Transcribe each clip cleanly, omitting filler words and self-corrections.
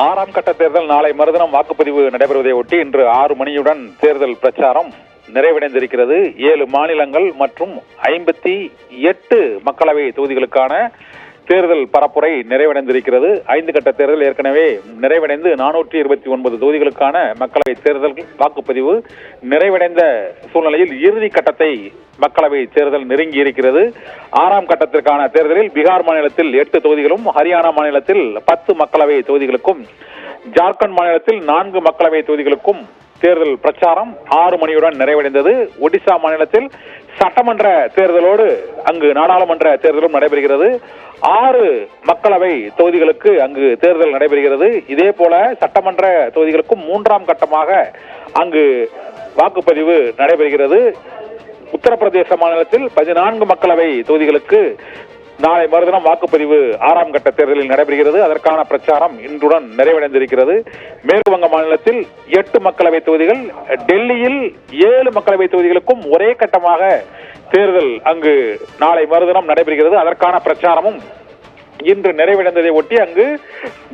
ஆறாம் கட்ட தேர்தல் நாளை மறுதினம் வாக்குப்பதிவு நடைபெறுவதை ஒட்டி இன்று 6 மணியுடன் தேர்தல் பிரச்சாரம் நிறைவடைந்திருக்கிறது. 7 மாநிலங்கள் மற்றும் 58 மக்களவை தொகுதிகளுக்கான தேர்தல் பரப்புரை நிறைவடைந்திருக்கிறது. 5 கட்ட தேர்தல் ஏற்கனவே நிறைவடைந்து 429 தொகுதிகளுக்கான மக்களவை தேர்தல் வாக்குப்பதிவு நிறைவடைந்த சூழ்நிலையில் இறுதி கட்டத்தை மக்களவை தேர்தல் நெருங்கி இருக்கிறது. 6ஆம் கட்டத்திற்கான தேர்தலில் பீகார் மாநிலத்தில் 8 தொகுதிகளும், ஹரியானா மாநிலத்தில் 10 மக்களவை தொகுதிகளுக்கும், ஜார்க்கண்ட் மாநிலத்தில் 4 மக்களவை தொகுதிகளுக்கும் தேர்தல் பிரச்சாரம் 6 மணியுடன் நிறைவடைந்தது. ஒடிசா மாநிலத்தில் சட்டமன்ற தேர்தலோடு அங்கு நாடாளுமன்ற தேர்தலும் நடைபெறுகிறது. 6 மக்களவை தொகுதிகளுக்கு அங்கு தேர்தல் நடைபெறுகிறது. இதே போல சட்டமன்ற தொகுதிகளுக்கும் 3ஆம் கட்டமாக அங்கு வாக்குப்பதிவு நடைபெறுகிறது. உத்தரப்பிரதேச மாநிலத்தில் 14 மக்களவை தொகுதிகளுக்கு நாளை மறுதினம் வாக்குப்பதிவு 6ஆம் கட்ட தேர்தலில் நடைபெறுகிறது. அதற்கான பிரச்சாரம் இன்றுடன் நிறைவடைந்திருக்கிறது. மேற்கு வங்க மாநிலத்தில் 8 மக்களவை தொகுதிகள், டெல்லியில் 7 மக்களவை தொகுதிகளுக்கும் ஒரே கட்டமாக தேர்தல் அங்கு நாளை மறுதினம் நடைபெறுகிறது. அதற்கான பிரச்சாரமும் இன்று நிறைவடைந்ததை ஒட்டி அங்கு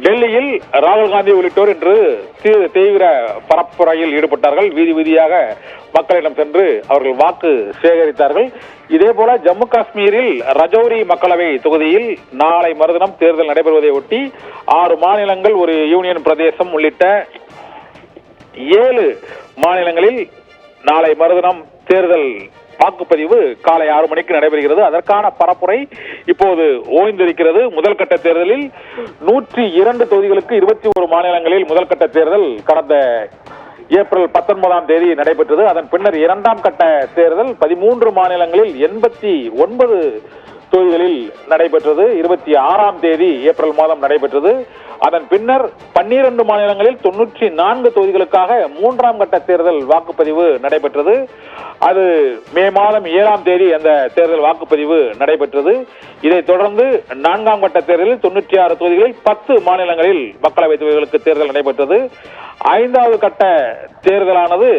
டெல்லியில் ராகுல் காந்தி உள்ளிட்டோர் இன்று தீவிர பரப்புரையில் ஈடுபட்டார்கள். வீதி வீதியாக மக்களிடம் சென்று அவர்கள் வாக்கு சேகரித்தார்கள். இதே போல ஜம்மு காஷ்மீரில் ரஜௌரி மக்களவை தொகுதியில் நாளை மறுதினம் தேர்தல் நடைபெறுவதை ஒட்டி 6 மாநிலங்கள், ஒரு யூனியன் பிரதேசம் உள்ளிட்ட 7 மாநிலங்களில் நாளை மறுதினம் தேர்தல் வாக்குப்பதிவு காலை 6 மணிக்கு நடைபெறுகிறது. அதற்கான பரப்புரை இப்போது ஓய்ந்திருக்கிறது. முதல் கட்ட தேர்தலில் 102 தொகுதிகளுக்கு 21 மாநிலங்களில் முதல் கட்ட தேர்தல் கடந்த ஏப்ரல் 19ஆம் தேதி நடைபெற்றது. அதன் பின்னர் 2ஆம் கட்ட தேர்தல் 13 மாநிலங்களில் 89 தொகுதிகளில் நடைபெற்றது. 26ஆம் தேதி ஏப்ரல் மாதம் நடைபெற்றது. அதன் பின்னர் 12 மாநிலங்களில் 94 தொகுதிகளுக்காக 3ஆம் கட்ட தேர்தல் வாக்குப்பதிவு நடைபெற்றது. அது மே மாதம் 7ஆம் தேதி அந்த தேர்தல் வாக்குப்பதிவு நடைபெற்றது. இதைத் தொடர்ந்து 4ஆம் கட்ட தேர்தலில் 96 தொகுதிகளில் 10 மாநிலங்களில் மக்களவை தொகுதிகளுக்கு தேர்தல் நடைபெற்றது. 5வது கட்ட தேர்தலானது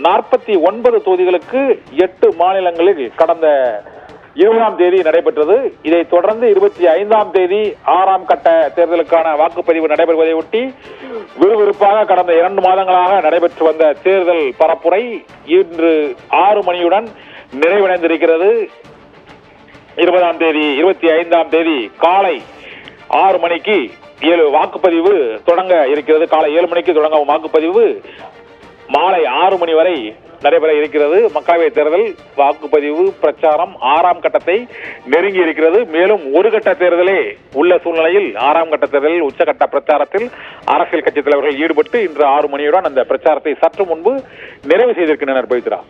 49 தொகுதிகளுக்கு 8 மாநிலங்களில் கடந்த 20ஆம் தேதி நடைபெற்றது. இதைத் தொடர்ந்து 25ஆம் தேதி 6ஆம் கட்ட தேர்தலுக்கான வாக்குப்பதிவு நடைபெறுவதை ஒட்டி விறுவிறுப்பாக கடந்த 2 மாதங்களாக நடைபெற்று வந்த தேர்தல் பரப்புரை இன்று 6 மணியுடன் நிறைவடைந்திருக்கிறது. 25ஆம் தேதி காலை 6 மணிக்கு வாக்குப்பதிவு தொடங்க இருக்கிறது. காலை 7 மணிக்கு தொடங்கும் வாக்குப்பதிவு மாலை 6 மணி வரை நடைபெற இருக்கிறது. மக்களவை தேர்தல் வாக்குப்பதிவு பிரச்சாரம் 6ஆம் கட்டத்தை நெருங்கி இருக்கிறது. மேலும் ஒரு கட்ட தேர்தலே உள்ள சூழ்நிலையில் 6ஆம் கட்ட தேர்தலில் உச்சகட்ட பிரச்சாரத்தில் அரசியல் கட்சி தலைவர்கள் ஈடுபட்டு இன்று 6 மணியுடன் அந்த பிரச்சாரத்தை சற்று முன்பு நிறைவு செய்திருக்கின்றனர். பவித்ரா.